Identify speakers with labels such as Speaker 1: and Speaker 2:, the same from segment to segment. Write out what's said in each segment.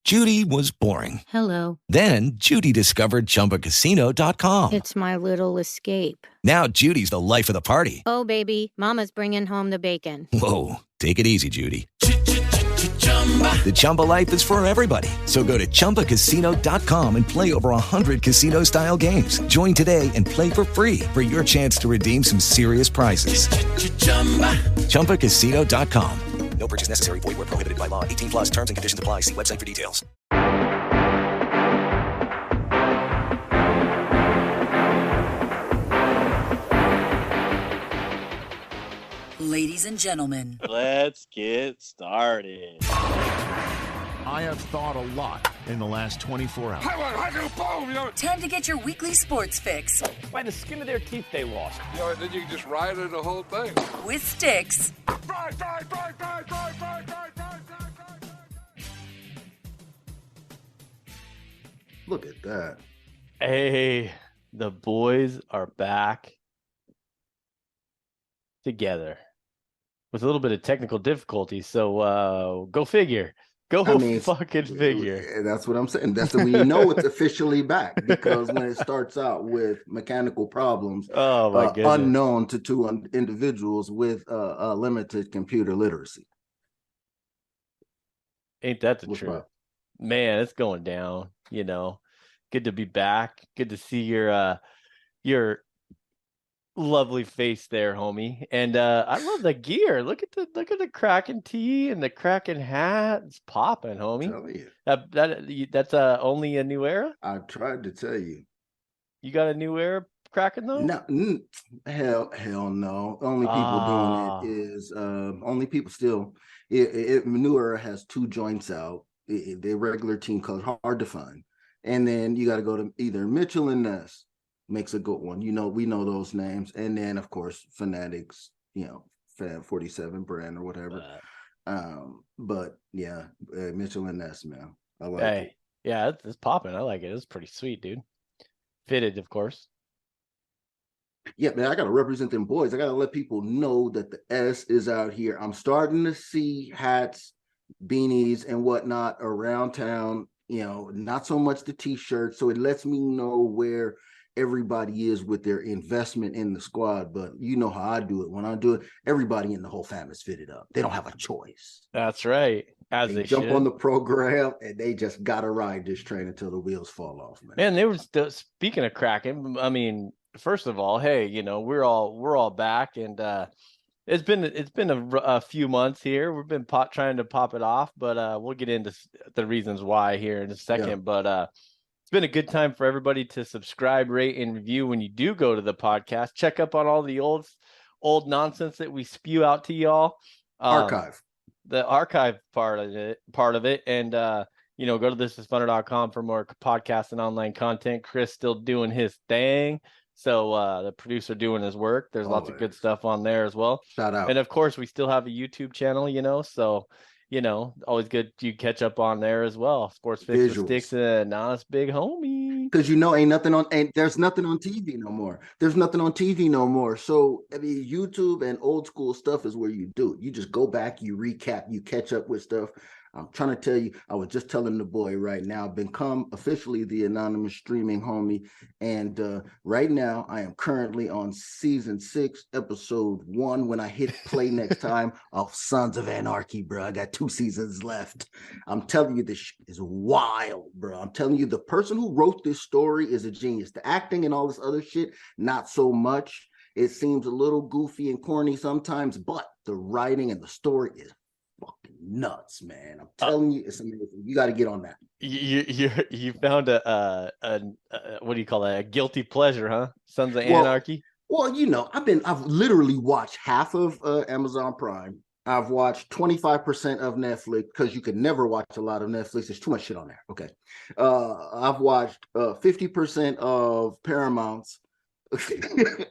Speaker 1: Judy was boring.
Speaker 2: Hello.
Speaker 1: Then Judy discovered ChumbaCasino.com.
Speaker 2: It's my little escape.
Speaker 1: Now Judy's the life of the party.
Speaker 2: Oh, baby, mama's bringing home the bacon.
Speaker 1: Whoa, take it easy, Judy. The Chumba life is for everybody. So go to ChumbaCasino.com and play over 100 casino-style games. Join today and play for free for your chance to redeem some serious prizes. ChumbaCasino.com. No purchase necessary. Void where prohibited by law. 18 plus terms and conditions apply. See website for details.
Speaker 3: Ladies and gentlemen,
Speaker 4: let's get started.
Speaker 5: I have thought a lot in the last 24 hours.
Speaker 3: Time to get your weekly sports fix.
Speaker 6: By the skin of their teeth, they lost.
Speaker 7: Then you can just ride it the whole thing.
Speaker 3: With Sticks.
Speaker 8: Look at that.
Speaker 4: Hey, the boys are back together with a little bit of technical difficulty. So go figure. Fucking figure.
Speaker 8: That's what I'm saying. That's when you know it's officially back, because when it starts out with mechanical problems, unknown to two individuals with limited computer literacy.
Speaker 4: Ain't that the truth? Man, it's going down. You know, good to be back. Good to see your lovely face there, homie. And I love the gear. Look at the Kraken tee and the Kraken hat. It's popping, homie.
Speaker 8: I'm telling you.
Speaker 4: That's only a new era.
Speaker 8: I've tried to tell you.
Speaker 4: You got a new era Kraken though?
Speaker 8: No, hell no. Only people doing it is only people still. New era has two joints out. The regular team color hard to find, and then you got to go to either Mitchell and Ness. Makes a good one. You know, we know those names. And then, of course, Fanatics, Fab 47 brand or whatever. But, yeah, Mitchell and Ness, man. I like it.
Speaker 4: Yeah, it's popping. I like it. It's pretty sweet, dude. Fitted, of course.
Speaker 8: Yeah, man, I got to represent them boys. I got to let people know that the S is out here. I'm starting to see hats, beanies, and whatnot around town. Not so much the T-shirts. So it lets me know where everybody is with their investment in the squad. But you know how I do it. When I do it, everybody in the whole fam is fitted up. They don't have a choice.
Speaker 4: That's right. As they
Speaker 8: jump
Speaker 4: should.
Speaker 8: On the program, and they just gotta ride this train until the wheels fall off, man.
Speaker 4: Man, they were still speaking of Kraken. I mean, first of all, hey, we're all back, and it's been a few months here. We've been trying to pop it off, but we'll get into the reasons why here in a second. Yeah. But it's been a good time for everybody to subscribe, rate, and review when you do go to the podcast. Check up on all the old nonsense that we spew out to y'all. The archive part of it, and go to thisisfunner.com for more podcast and online content. Chris still doing his thing, so the producer doing his work. There's lots of good stuff on there as well.
Speaker 8: Shout out.
Speaker 4: And of course, we still have a YouTube channel, so always good to catch up on there as well. Sports Fix with Sticks and Honest Big Homie.
Speaker 8: Because there's nothing on TV no more. So I mean, YouTube and old school stuff is where you do it. You just go back, you recap, you catch up with stuff. I'm trying to tell you, I was just telling the boy right now, I've become officially the anonymous streaming homie. And right now I am currently on season 6, episode 1. When I hit play next time of Sons of Anarchy, bro, I got 2 seasons left. I'm telling you, this shit is wild, bro. I'm telling you, the person who wrote this story is a genius. The acting and all this other shit, not so much. It seems a little goofy and corny sometimes, but the writing and the story is fucking nuts, man. I'm telling you, it's amazing. You got to get on that.
Speaker 4: You found a what do you call that? A guilty pleasure, huh? Sons of Anarchy.
Speaker 8: Well, I've literally watched half of Amazon Prime. I've watched 25% of Netflix, because you can never watch a lot of Netflix. There's too much shit on there. Okay. I've watched 50% of Paramount's.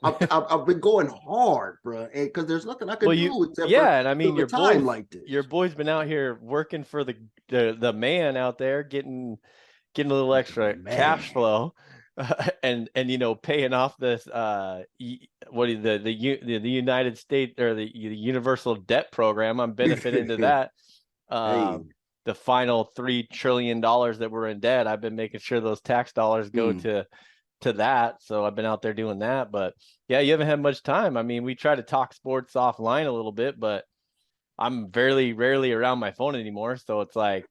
Speaker 8: I've been going hard, bro, because there's nothing I can do. Except
Speaker 4: and I mean, your boy's been out here working for the man out there, getting a little extra cash flow, and paying off this the United States or the Universal Debt Program. I'm benefiting to that. the final $3 trillion that we're in debt. I've been making sure those tax dollars go to that. So I've been out there doing that. But yeah, you haven't had much time. I mean, we try to talk sports offline a little bit, but I'm very rarely around my phone anymore. So it's like,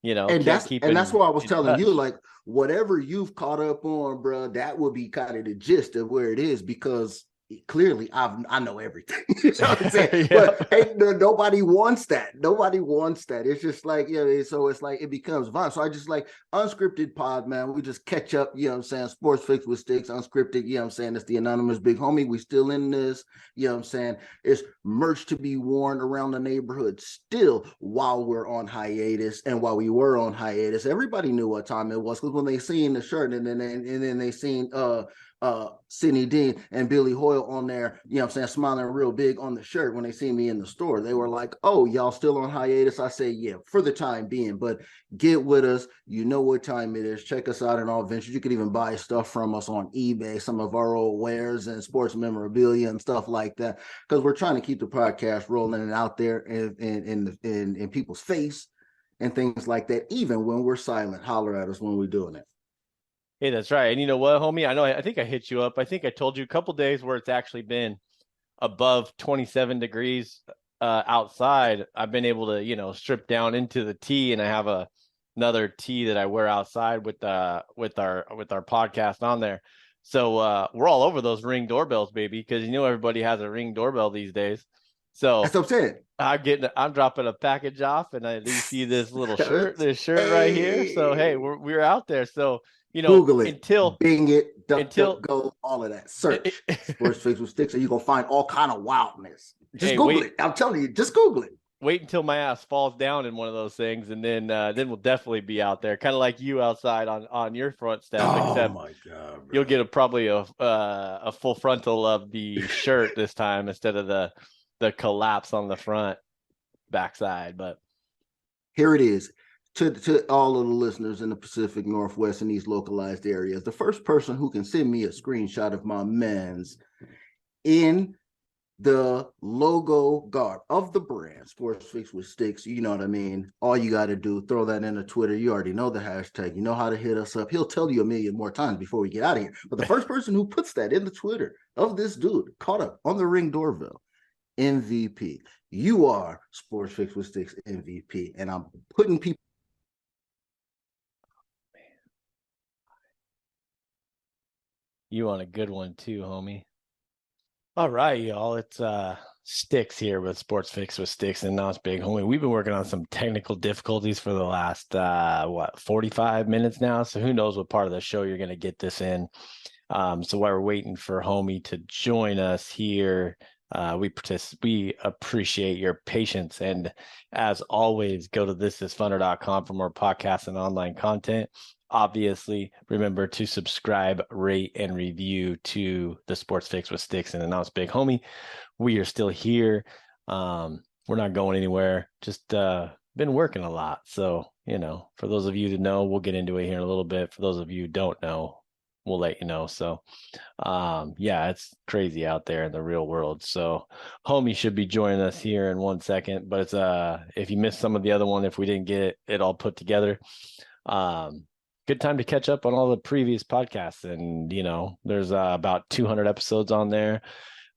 Speaker 8: and
Speaker 4: can't keep
Speaker 8: that's what I was telling
Speaker 4: touch.
Speaker 8: you, like whatever you've caught up on, bro, that will be kind of the gist of where it is, because clearly I know everything. You know what I'm saying?
Speaker 4: Yeah.
Speaker 8: But hey, nobody wants that. Nobody wants that. It's just like, so it's like it becomes violent. So I just like Unscripted pod, man. We just catch up, you know what I'm saying? Sports Fix with Sticks, Unscripted, you know what I'm saying? It's the anonymous big homie. We still in this, you know what I'm saying? It's merch to be worn around the neighborhood still while we're on hiatus. And while we were on hiatus, everybody knew what time it was, because when they seen the shirt and then they seen Sidney Dean and Billy Hoyle on there, you know what I'm saying, smiling real big on the shirt when they see me in the store. They were like, oh, y'all still on hiatus? I say, yeah, for the time being, but get with us. You know what time it is. Check us out in all ventures. You can even buy stuff from us on eBay, some of our old wares and sports memorabilia and stuff like that, because we're trying to keep the podcast rolling and out there in people's face and things like that, even when we're silent. Holler at us when we're doing it.
Speaker 4: Hey, that's right. And you know what, homie? I think I hit you up. I think I told you a couple days where it's actually been above 27 degrees outside. I've been able to, strip down into the tee, and I have another tee that I wear outside with our podcast on there. So we're all over those Ring doorbells, baby, because everybody has a Ring doorbell these days. So
Speaker 8: that's what I'm saying.
Speaker 4: I'm dropping a package off, and you see this little shirt, right here. So hey, we're out there. So
Speaker 8: Google it,
Speaker 4: until
Speaker 8: Bing it, DuckDuckGo, all of that. Search Sports Fix with Sticks, and you're gonna find all kind of wildness. Just Google it. I'm telling you, just Google it.
Speaker 4: Wait until my ass falls down in one of those things, and then we'll definitely be out there, kind of like you outside on your front step. Except
Speaker 8: my God, bro.
Speaker 4: You'll get probably a full frontal of the shirt this time instead of the collapse on the front backside. But
Speaker 8: here it is. To all of the listeners in the Pacific Northwest and these localized areas, the first person who can send me a screenshot of my men's in the logo garb of the brand Sports Fix with Sticks, you know what I mean? All you got to do, throw that into Twitter. You already know the hashtag. You know how to hit us up. He'll tell you a million more times before we get out of here. But the first person who puts that in the Twitter of this dude caught up on the Ring doorbell, MVP. You are Sports Fix with Sticks MVP. And I'm putting people.
Speaker 4: You on a good one too, homie. All right, y'all. It's Sticks here with Sports Fix with Sticks, and now it's Big Homie. We've been working on some technical difficulties for the last 45 minutes now. So who knows what part of the show you're gonna get this in. So while we're waiting for Homie to join us here, we appreciate your patience, and as always, go to thisisfunner.com for more podcasts and online content. Obviously, remember to subscribe, rate, and review to the Sports Fix with Sticks and Announce Big Homie. We are still here. We're not going anywhere. Just been working a lot. So, for those of you that know, we'll get into it here in a little bit. For those of you who don't know, we'll let you know. So, it's crazy out there in the real world. So, Homie should be joining us here in 1 second. But it's if you missed some of the other one, if we didn't get it all put together, good time to catch up on all the previous podcasts. And, there's about 200 episodes on there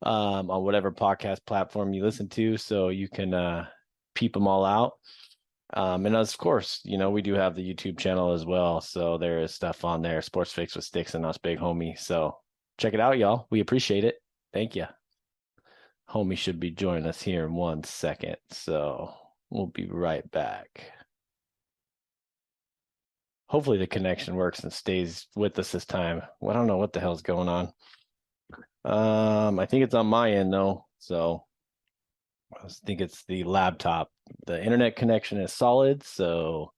Speaker 4: on whatever podcast platform you listen to. So you can peep them all out. And of course, we do have the YouTube channel as well. So there is stuff on there, Sports Fix with Sticks and Us Big Homie. So check it out, y'all. We appreciate it. Thank you. Homie should be joining us here in 1 second. So we'll be right back. Hopefully the connection works and stays with us this time. Well, I don't know what the hell's going on. I think it's on my end though. So I think it's the laptop. The internet connection is solid, so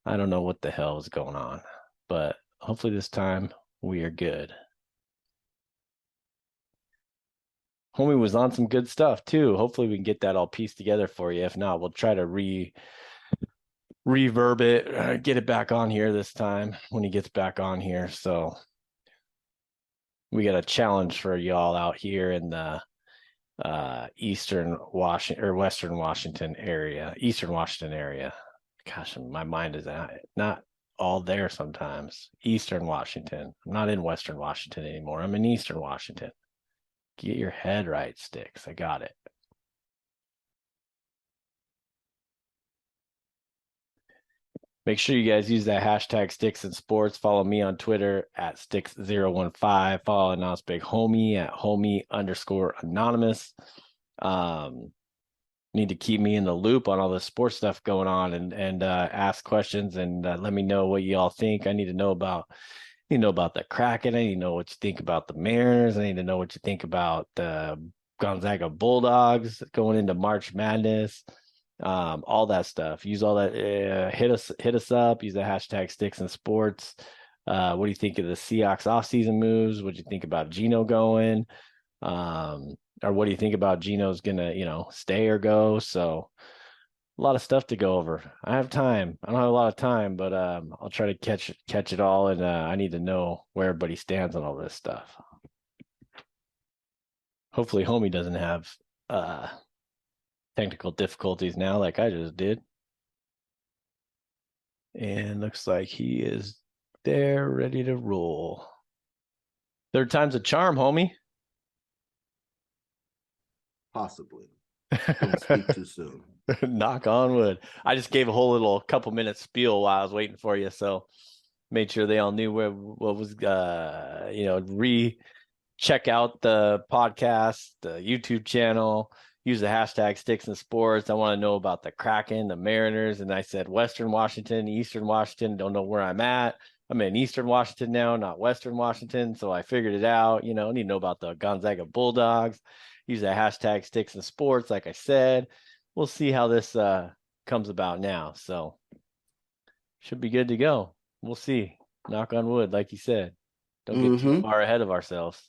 Speaker 4: I don't know what the hell is going on. But hopefully this time we are good. Homie was on some good stuff too. Hopefully we can get that all pieced together for you. If not, we'll try to reverb it, get it back on here this time when he gets back on here. So we got a challenge for y'all out here in the Western Washington area. Gosh, my mind is not all there sometimes. Eastern Washington. I'm not in Western Washington anymore. I'm in Eastern Washington. Get your head right, Sticks. I got it. Make sure you guys use that hashtag Sticks in Sports. Follow me on Twitter at Sticks015. Follow Anonymous Big Homie at homie_anonymous. Need to keep me in the loop on all the sports stuff going on and ask questions and let me know what you all think. I need to know about the Kraken. I need to know what you think about the Mariners. I need to know what you think about the Gonzaga Bulldogs going into March Madness. All that stuff. Use all that. Hit us up. Use the hashtag Sticks in Sports. What do you think of the Seahawks offseason moves? What do you think about Geno going? Or what do you think about Geno's gonna, stay or go? So a lot of stuff to go over. I have time. I don't have a lot of time, but I'll try to catch it all, and I need to know where everybody stands on all this stuff. Hopefully, Homie doesn't have technical difficulties now like I just did. And looks like he is there, ready to roll. Third time's a charm, homie.
Speaker 8: Possibly. Don't speak too soon.
Speaker 4: Knock on wood. I just gave a whole little couple minutes spiel while I was waiting for you, so made sure they all knew what was check out the podcast, the YouTube channel, use the hashtag Sticks in Sports. I want to know about the Kraken, the Mariners, and I said Western Washington, Eastern Washington, don't know where I'm at. I'm in Eastern Washington now, not Western Washington, so I figured it out. I need to know about the Gonzaga Bulldogs. Use the hashtag Sticks in Sports, like I said. We'll see how this comes about now. So should be good to go. We'll see. Knock on wood, like you said. Don't get too far ahead of ourselves.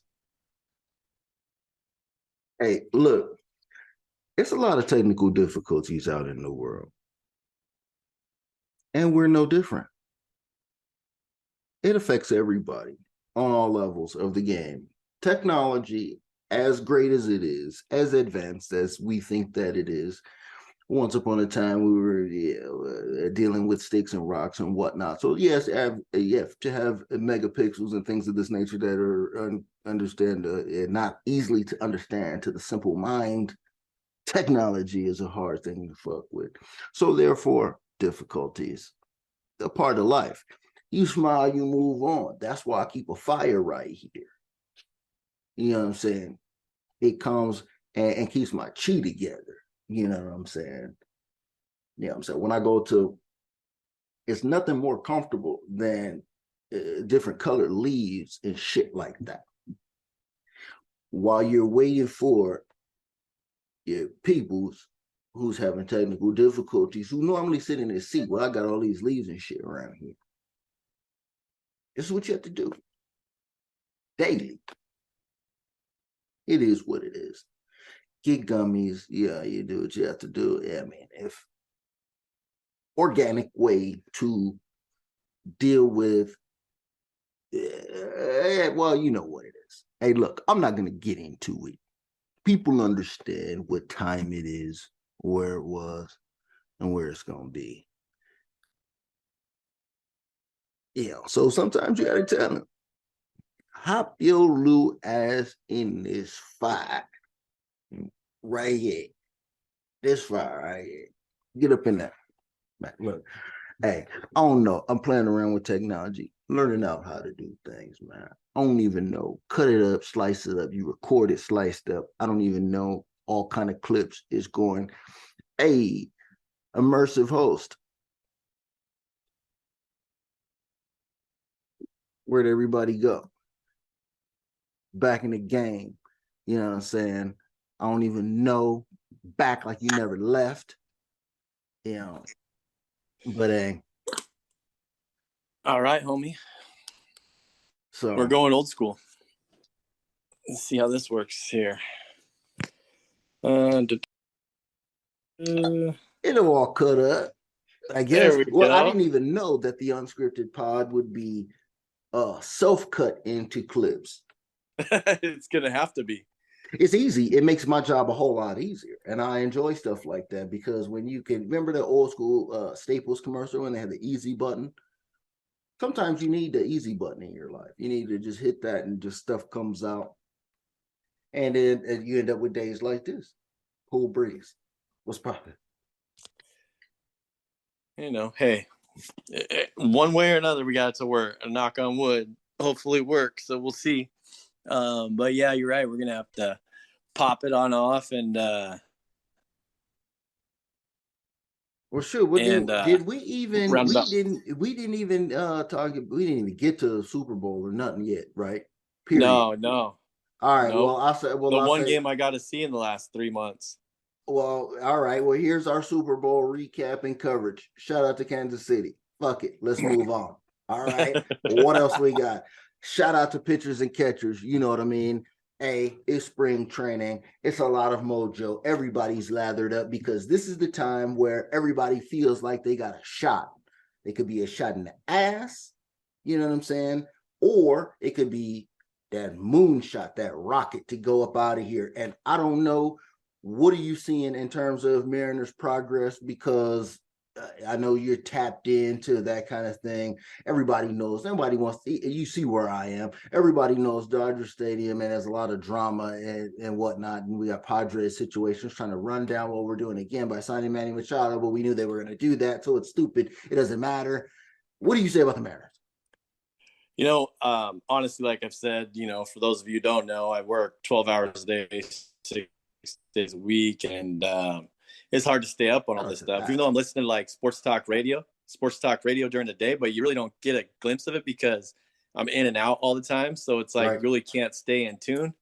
Speaker 8: Hey, look, it's a lot of technical difficulties out in the world. And we're no different. It affects everybody on all levels of the game. Technology, as great as it is, as advanced as we think that it is, once upon a time we were dealing with sticks and rocks and whatnot. So yes, you have to have megapixels and things of this nature that are not easily to understand to the simple mind. Technology is a hard thing to fuck with. So therefore, difficulties, a part of life. You smile, you move on. That's why I keep a fire right here. You know what I'm saying? It comes and keeps my chi together. You know what I'm saying? When I go to, it's nothing more comfortable than different colored leaves and shit like that. While you're waiting for your peoples who's having technical difficulties, who normally sit in their seat, well, I got all these leaves and shit around here. This is what you have to do daily. It is what it is. Get gummies. Yeah, you do what you have to do. Yeah, I mean, if organic way to deal with, well, you know what it is. Hey, look, I'm not going to get into it. People understand what time it is, where it was, and where it's going to be. So sometimes you got to tell them, hop your little ass in this fire right here. This fire right here. Get up in there. Man, look, hey, I don't know. I'm playing around with technology, learning out how to do things, man. I don't even know. Cut it up, slice it up. You record it, sliced up. I don't even know. All kind of clips is going. Hey, immersive host. Where'd everybody go? Back in the game. You know what I'm saying? I don't even know. Back like you never left. But hey.
Speaker 9: All right, homie.
Speaker 8: So
Speaker 9: we're going old school. Let's see how this works here.
Speaker 8: It'll all cut up. I guess. Well, I didn't even know that the unscripted pod would be self-cut into clips.
Speaker 9: It's gonna have to be.
Speaker 8: It's easy. It makes my job a whole lot easier. And I enjoy stuff like that because when you can remember the old school Staples commercial when they had the easy button. Sometimes you need the easy button in your life. You need to just hit that and just stuff comes out. And then you end up with days like this. Cool breeze. What's popping?
Speaker 9: Hey, one way or another, we got it to work. A knock on wood. Hopefully work. So we'll see. But yeah, you're right. We're going to have to pop it on off and
Speaker 8: well, sure. Did we even we didn't even get to the Super Bowl or nothing yet, right?
Speaker 9: Period. No.
Speaker 8: All right. Nope. Well,
Speaker 9: game I got to see in the last 3 months.
Speaker 8: Well, all right. Well, here's our Super Bowl recap and coverage. Shout out to Kansas City. Fuck it. Let's move on. All right. What else we got? Shout out to pitchers and catchers. You know what I mean? It's spring training. It's a lot of mojo. Everybody's lathered up because this is the time where everybody feels like they got a shot. It could be a shot in the ass. You know what I'm saying? Or it could be that moonshot, that rocket to go up out of here. And I don't know. What are you seeing in terms of Mariners' progress? Because I know you're tapped into that kind of thing. Everybody knows. Everybody wants to. You see where I am. Everybody knows Dodger Stadium, and there's a lot of drama and whatnot. And we got Padres situations trying to run down what we're doing again by signing Manny Machado, but we knew they were going to do that, so it's stupid. It doesn't matter. What do you say about the Mariners?
Speaker 9: Honestly, like I've said, for those of you who don't know, I work 12 hours a day, 6 days a week, and it's hard to stay up on all this stuff. Even though I'm listening to like sports talk radio during the day, but you really don't get a glimpse of it because I'm in and out all the time. So it's like right. Really can't stay in tune.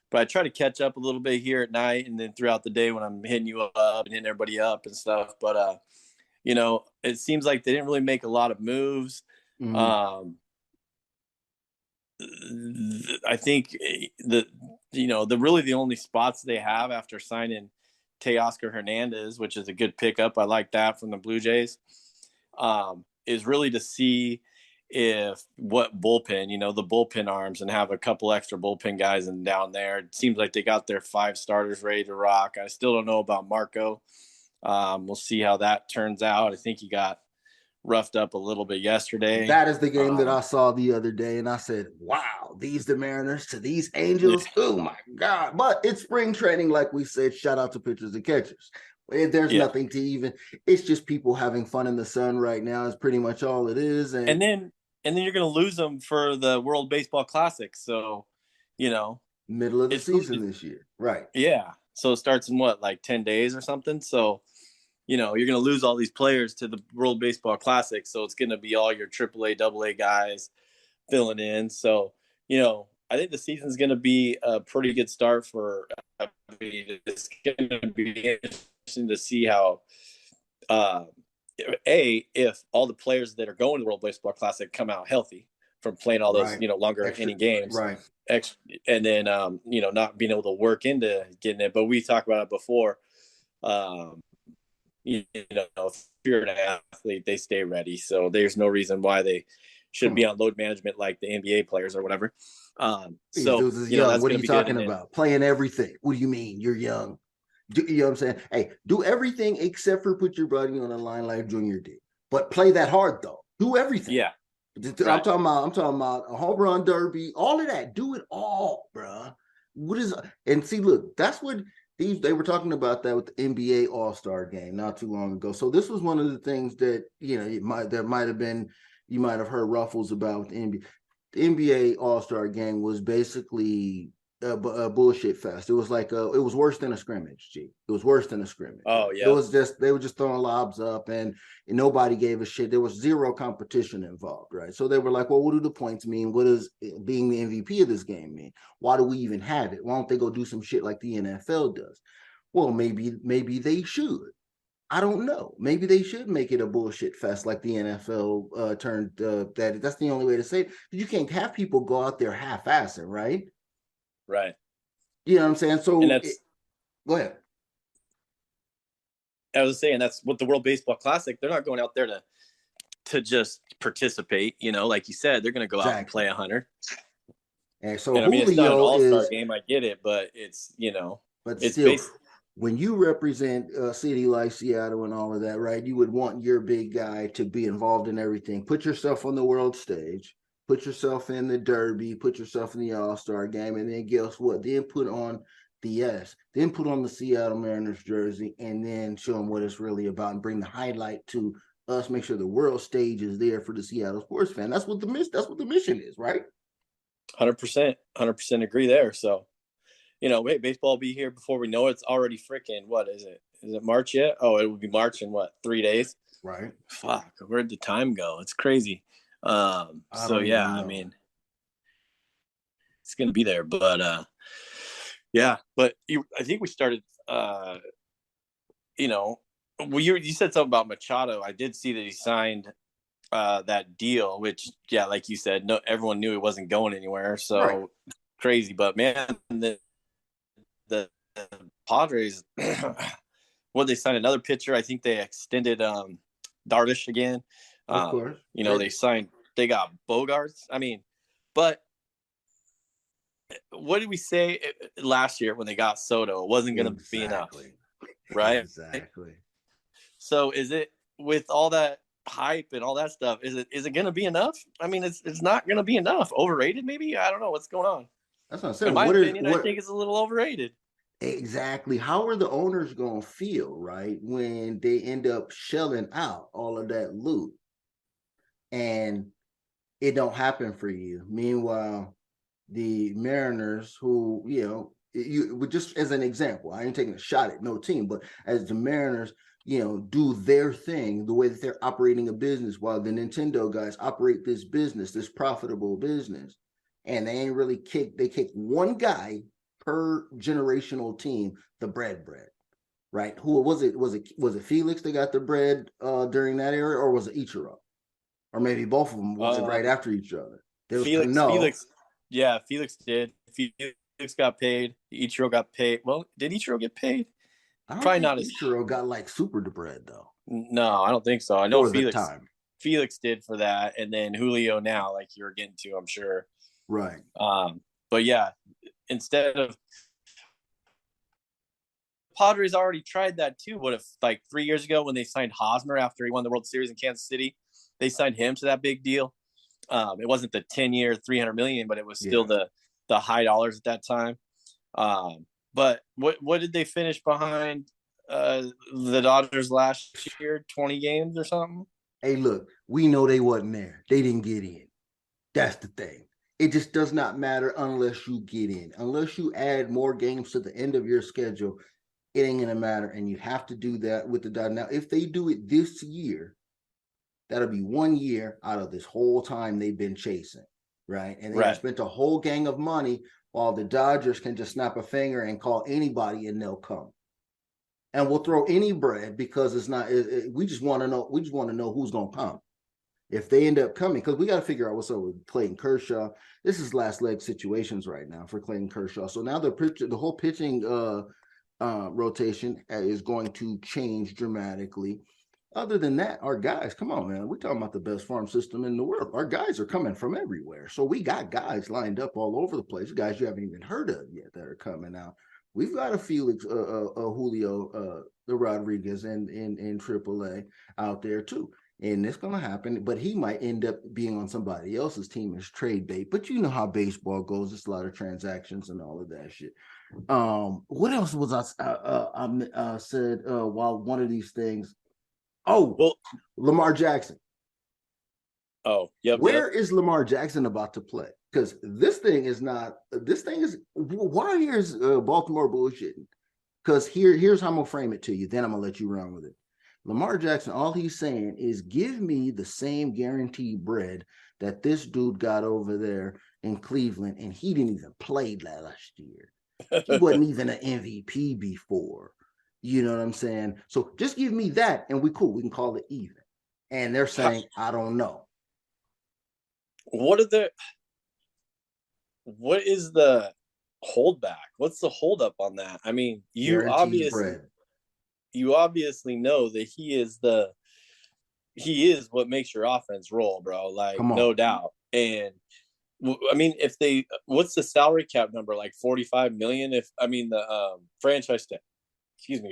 Speaker 9: But I try to catch up a little bit here at night and then throughout the day when I'm hitting you up and hitting everybody up and stuff. But it seems like they didn't really make a lot of moves. Mm-hmm. I think the only spots they have after signing Teoscar Hernandez, which is a good pickup. I like that from the Blue Jays, is really to see if what bullpen, the bullpen arms and have a couple extra bullpen guys and down there. It seems like they got their 5 starters ready to rock. I still don't know about Marco. We'll see how that turns out. I think he got roughed up a little bit yesterday.
Speaker 8: That is the game that I saw the other day, and I said, wow, these the Mariners to these Angels. Oh my God. But it's spring training, like we said. Shout out to pitchers and catchers. There's nothing to even, it's just people having fun in the sun right now is pretty much all it is.
Speaker 9: And then you're gonna lose them for the World Baseball Classic. So,
Speaker 8: middle of the season this year. Right.
Speaker 9: Yeah. So it starts in what, like 10 days or something. So you're going to lose all these players to the World Baseball Classic. So it's going to be all your AAA, AA guys filling in. So, I think the season's going to be a pretty good start for it's going to be interesting to see how, if all the players that are going to the World Baseball Classic come out healthy from playing all those, longer inning games.
Speaker 8: Right.
Speaker 9: And then, not being able to work into getting it. But we talked about it before. If you're an athlete, they stay ready. So there's no reason why they shouldn't be on load management like the NBA players or whatever.
Speaker 8: What are you talking about? Playing everything. What do you mean? You're young. You know what I'm saying? Hey, do everything except for put your body on the line like Junior did. But play that hard though. Do everything.
Speaker 9: Yeah.
Speaker 8: Right. I'm talking about a home run derby, all of that. Do it all, bro. And see, look, that's what they were talking about that with the NBA All-Star game not too long ago. So this was one of the things that, you might have heard ruffles about with the NBA. The NBA All-Star game was basically a bullshit fest. It was like it was worse than a scrimmage, G. It was worse than a scrimmage.
Speaker 9: Oh, yeah.
Speaker 8: It was just, they were just throwing lobs up and nobody gave a shit. There was zero competition involved, right? So they were like, well, what do the points mean? What does being the MVP of this game mean? Why do we even have it? Why don't they go do some shit like the NFL does? Well, maybe they should. I don't know. Maybe they should make it a bullshit fest like the NFL turned. That's the only way to say it. You can't have people go out there half-assing, right?
Speaker 9: Right.
Speaker 8: You know what I'm saying? So go ahead.
Speaker 9: I was saying that's what the World Baseball Classic. They're not going out there to just participate. Like you said, they're going to go out and play 100.
Speaker 8: And so
Speaker 9: And I mean, it's not an
Speaker 8: Julio
Speaker 9: all-star
Speaker 8: is,
Speaker 9: game. I get it, but it's,
Speaker 8: but
Speaker 9: it's
Speaker 8: still,
Speaker 9: based.
Speaker 8: when you represent a city like Seattle and all of that, right? You would want your big guy to be involved in everything. Put yourself on the world stage, put yourself in the Derby, put yourself in the All-Star game, and then guess what? Then put on then put on the Seattle Mariners jersey, and then show them what it's really about, and bring the highlight to us. Make sure the world stage is there for the Seattle sports fan. That's what the mission is, right?
Speaker 9: 100% agree there. So, wait, baseball will be here before we know it. It's already freaking, what is it? Is it March yet? Oh, it will be March in 3 days?
Speaker 8: Right.
Speaker 9: Fuck, where'd the time go? It's crazy. So yeah, I mean, it's gonna be there, but yeah. But I think we started. You said something about Machado. I did see that he signed that deal, which, yeah, like you said, no, everyone knew it wasn't going anywhere. So right. Crazy, but man, the Padres, they signed another pitcher. I think they extended Darvish again.
Speaker 8: Of course.
Speaker 9: They got Bogarts. I mean, but what did we say last year when they got Soto? It wasn't going to be enough, right?
Speaker 8: Exactly.
Speaker 9: So is it, with all that hype and all that stuff, is it going to be enough? I mean, it's not going to be enough. Overrated, maybe? I don't know what's going on.
Speaker 8: That's what I'm saying.
Speaker 9: In my opinion, I think it's a little overrated.
Speaker 8: Exactly. How are the owners going to feel, right, when they end up shelling out all of that loot and it don't happen for you? Meanwhile, the Mariners, who, you just as an example, I ain't taking a shot at no team, but as the Mariners, do their thing, the way that they're operating a business, while the Nintendo guys operate this business, this profitable business, and they ain't really they kick one guy per generational team, the bread, right? Who was it? Was it Felix that got the bread during that era, or was it Ichiro? Or maybe both of them? Was it right after each other?
Speaker 9: Felix, yeah, Felix did. Felix got paid. Ichiro got paid. Well, did Ichiro get paid?
Speaker 8: Probably not. Ichiro got like super the bread though.
Speaker 9: No, I don't think so. I know Felix did for that, and then Julio now, like you were getting to, I'm sure.
Speaker 8: Right.
Speaker 9: But yeah, instead of Padres already tried that too. What if, like 3 years ago when they signed Hosmer after he won the World Series in Kansas City, they signed him to that big deal. It wasn't the 10-year, $300 million, but it was still the high dollars at that time. But what did they finish behind the Dodgers last year? 20 games or something?
Speaker 8: Hey, look, we know they wasn't there. They didn't get in. That's the thing. It just does not matter unless you get in. Unless you add more games to the end of your schedule, it ain't going to matter. And you have to do that with the Dodgers. Now, if they do it this year, that'll be 1 year out of this whole time they've been chasing, right? And they spent a whole gang of money, while the Dodgers can just snap a finger and call anybody and they'll come. And we'll throw any bread, because it's not. We just want to know. We just want to know who's going to come. If they end up coming, because we got to figure out what's up with Clayton Kershaw. This is last leg situations right now for Clayton Kershaw. So now the whole pitching rotation is going to change dramatically. Other than that, our guys, come on, man. We're talking about the best farm system in the world. Our guys are coming from everywhere. So we got guys lined up all over the place, guys you haven't even heard of yet that are coming out. We've got a Felix, Julio, the Rodriguez in AAA out there too. And it's going to happen, but he might end up being on somebody else's team as trade bait. But you know how baseball goes. It's a lot of transactions and all of that shit. What else was I said while one of these things? Oh, well, Lamar Jackson.
Speaker 9: Oh, yep.
Speaker 8: Where is Lamar Jackson about to play? Because this thing is why is Baltimore bullshitting? Because here's how I'm going to frame it to you. Then I'm going to let you run with it. Lamar Jackson, all he's saying is, give me the same guaranteed bread that this dude got over there in Cleveland, and he didn't even play last year. He wasn't even an MVP before. You know what I'm saying? So just give me that, and we cool. We can call it even. And they're saying, I don't know.
Speaker 9: What is the holdback? What's the holdup on that? I mean, you obviously know that he is what makes your offense roll, bro. Like, no doubt. And I mean, if they, what's the salary cap number? Like 45 million. If I mean the franchise tag,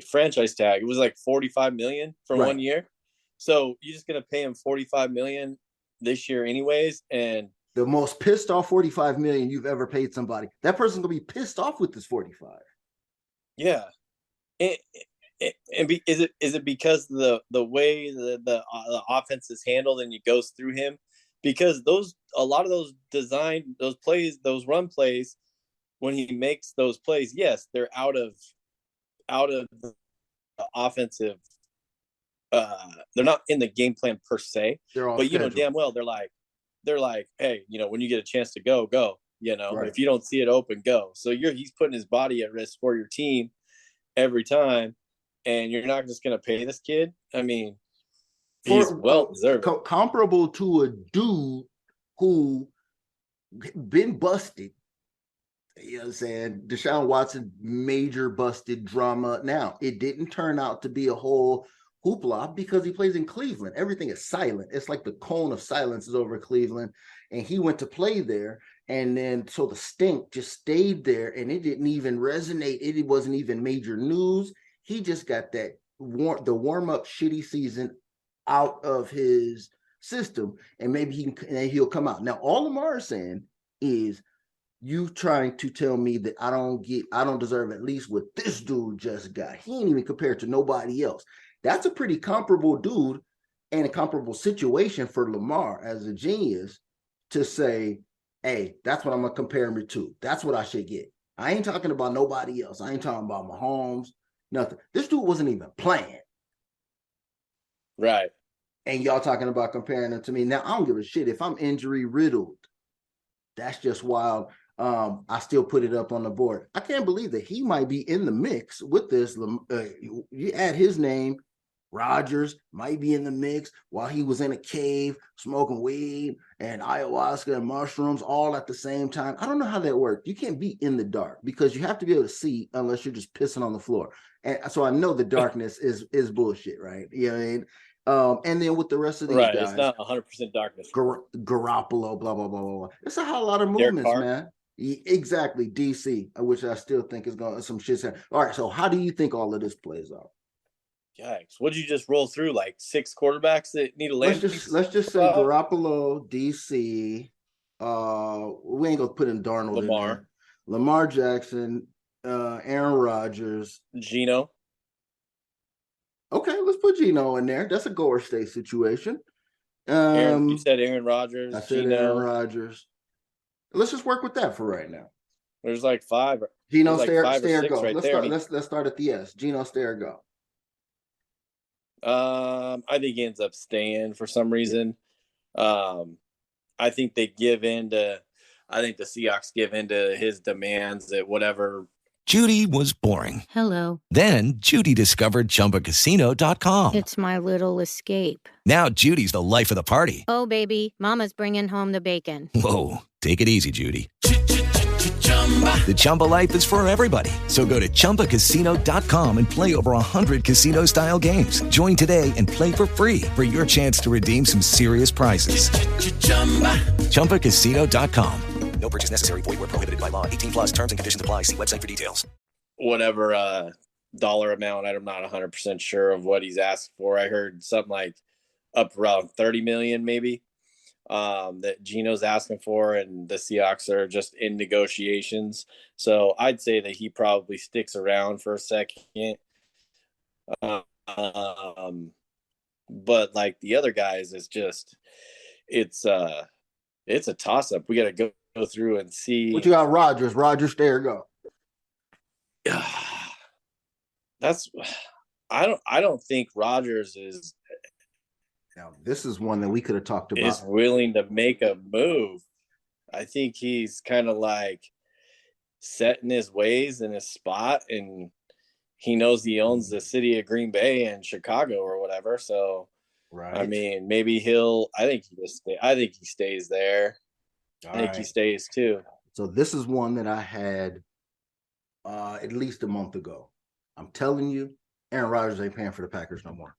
Speaker 9: franchise tag. It was like 45 million for
Speaker 8: Right.
Speaker 9: 1 year. So you're just gonna pay him 45 million this year, anyways. And
Speaker 8: the most pissed off 45 million you've ever paid somebody. That person's gonna be pissed off with this 45.
Speaker 9: Yeah. Is it because the way the offense is handled and it goes through him? Because a lot of those run plays, when he makes those plays, yes, they're out of the offensive. They're not in the game plan per se, but schedule. Damn well they're like, hey, when you get a chance to go. Right. If you don't see it open, go. So he's putting his body at risk for your team every time, and you're not just going to pay this kid. I mean, he's well deserved.
Speaker 8: Comparable to a dude who been busted. You know what I'm saying? Deshaun Watson, major busted drama. Now, it didn't turn out to be a whole hoopla because he plays in Cleveland. Everything is silent. It's like the cone of silence is over Cleveland, and he went to play there. And then so the stink just stayed there, and it didn't even resonate. It wasn't even major news. He just got the warm-up shitty season out of his system, and maybe he'll come out. Now, all Lamar is saying is, you trying to tell me that I don't deserve at least what this dude just got. He ain't even compared to nobody else. That's a pretty comparable dude and a comparable situation for Lamar as a genius to say, hey, that's what I'm going to compare me to. That's what I should get. I ain't talking about nobody else. I ain't talking about Mahomes, nothing. This dude wasn't even playing.
Speaker 9: Right.
Speaker 8: And y'all talking about comparing him to me. Now, I don't give a shit if I'm injury riddled. That's just wild. I still put it up on the board. I can't believe that he might be in the mix with this. You add his name, Rodgers might be in the mix while he was in a cave smoking weed and ayahuasca and mushrooms all at the same time. I don't know how that worked. You can't be in the dark because you have to be able to see unless you're just pissing on the floor. And so I know the darkness is bullshit, right? You know what I mean? And then with the rest of these guys,
Speaker 9: it's not 100% darkness.
Speaker 8: Garoppolo, blah blah blah blah. It's a whole lot of movements, man. Exactly, DC, which I still think is going some shit's happening. All right, so how do you think all of this plays out?
Speaker 9: Yikes! What did you just roll through? Like 6 quarterbacks that need a land?
Speaker 8: Let's just say Garoppolo, DC. We ain't gonna put in Darnold in there. Lamar Jackson, Aaron Rodgers,
Speaker 9: Geno.
Speaker 8: Okay, let's put Geno in there. That's a go or stay situation.
Speaker 9: You said Aaron Rodgers.
Speaker 8: I said Geno. Aaron Rodgers. Let's just work with that for right now.
Speaker 9: There's like 5.
Speaker 8: Geno, stay or go. Right, let's start at the S. Geno, stay or go.
Speaker 9: I think he ends up staying for some reason. I think they give in to. I think the Seahawks give in to his demands at whatever.
Speaker 1: Judy was boring.
Speaker 2: Hello.
Speaker 1: Then Judy discovered ChumbaCasino.com.
Speaker 2: It's my little escape.
Speaker 1: Now Judy's the life of the party.
Speaker 2: Oh, baby, mama's bringing home the bacon.
Speaker 1: Whoa, take it easy, Judy. The Chumba life is for everybody. So go to ChumbaCasino.com and play over 100 casino-style games. Join today and play for free for your chance to redeem some serious prizes. ChumbaCasino.com. No purchase necessary. Void where prohibited by law. 18 plus terms and conditions apply. See website for details.
Speaker 9: Whatever dollar amount, I'm not 100% sure of what he's asked for. I heard something like up around 30 million maybe that Geno's asking for, and the Seahawks are just in negotiations. So I'd say that he probably sticks around for a second. But like the other guys, it's a toss-up. We got to go through and see.
Speaker 8: What you got? Rodgers, stay or go.
Speaker 9: I don't think Rodgers is.
Speaker 8: Now this is one that we could have talked about.
Speaker 9: Is willing to make a move. I think he's kind of like set in his ways in his spot, and he knows he owns the city of Green Bay and Chicago or whatever. So, right. I mean, maybe I think he stays there. I think he stays too.
Speaker 8: So this is one that I had at least a month ago. I'm telling you, Aaron Rodgers ain't paying for the Packers no more.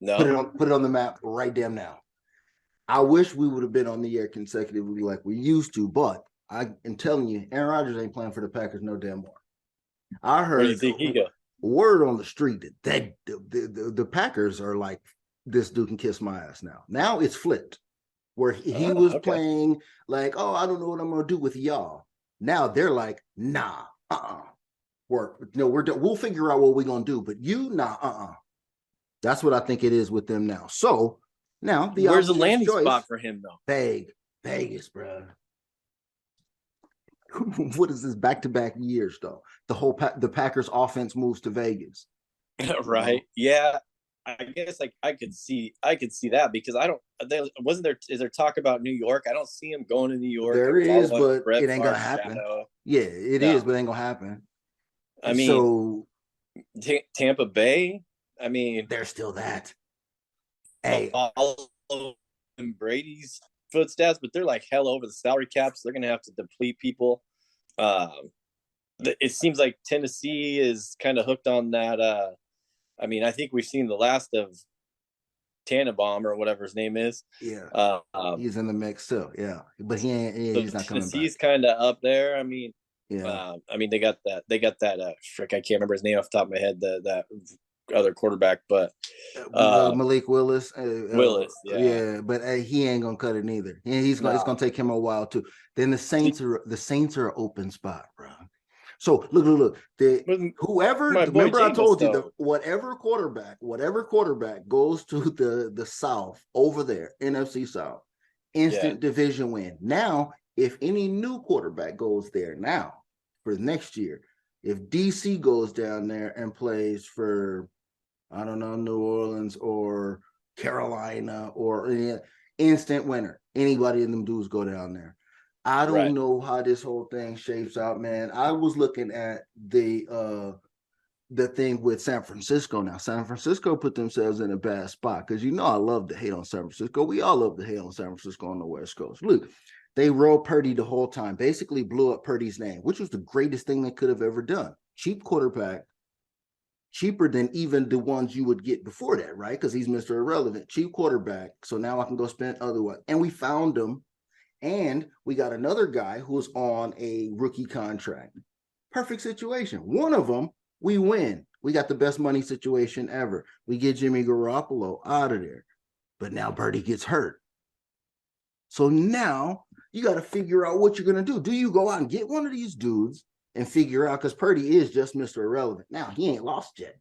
Speaker 9: No.
Speaker 8: Put it on the map right damn now. I wish we would have been on the air consecutively like we used to, but I am telling you, Aaron Rodgers ain't playing for the Packers no damn more. I heard
Speaker 9: Where do you think he go?
Speaker 8: word on the street that the Packers are like, this dude can kiss my ass now. Now it's flipped, where he was playing like, oh, I don't know what I'm gonna do with y'all. Now they're like, nah, we'll figure out what we're gonna do, but you, nah, That's what I think it is with them now. So now
Speaker 9: where's the landing spot for him though?
Speaker 8: Vegas, bro. What is this back-to-back years though? The Packers offense moves to Vegas.
Speaker 9: Right. Yeah. I guess like I could see that because is there talk about New York? I don't see him going to New York.
Speaker 8: There is, but it ain't gonna happen. Yeah, it is, but it ain't gonna happen.
Speaker 9: I mean, so Tampa Bay, I mean,
Speaker 8: there's still that.
Speaker 9: Hey, all in Brady's footsteps, but they're like hell over the salary cap, so they're gonna have to deplete people. It seems like Tennessee is kind of hooked on that. I mean, I think we've seen the last of Tannenbaum or whatever his name is.
Speaker 8: Yeah, he's in the mix too. Yeah, but he's not coming back.
Speaker 9: He's kind of up there. I mean,
Speaker 8: yeah.
Speaker 9: I mean, they got that. Frick, I can't remember his name off the top of my head. That other quarterback, but
Speaker 8: Malik Willis.
Speaker 9: Willis,
Speaker 8: yeah, but he ain't gonna cut it neither. It's gonna take him a while too. Then the Saints are an open spot, bro. So look. Remember I told you that whatever quarterback goes to the South over there, NFC South, instant division win. Now, if any new quarterback goes there now for next year, if DC goes down there and plays for, I don't know, New Orleans or Carolina or instant winner, anybody in them dudes go down there. I don't know how this whole thing shapes out, man. I was looking at the thing with San Francisco now. San Francisco put themselves in a bad spot because I love to hate on San Francisco. We all love to hate on San Francisco on the West Coast. Look, they rode Purdy the whole time, basically blew up Purdy's name, which was the greatest thing they could have ever done. Cheap quarterback, cheaper than even the ones you would get before that, right? Because he's Mr. Irrelevant. Cheap quarterback, so now I can go spend otherwise. And we found him. And we got another guy who's on a rookie contract. Perfect situation. One of them, we win. We got the best money situation ever. We get Jimmy Garoppolo out of there. But now Purdy gets hurt. So now you got to figure out what you're going to do. Do you go out and get one of these dudes and figure out, because Purdy is just Mr. Irrelevant. Now, he ain't lost yet.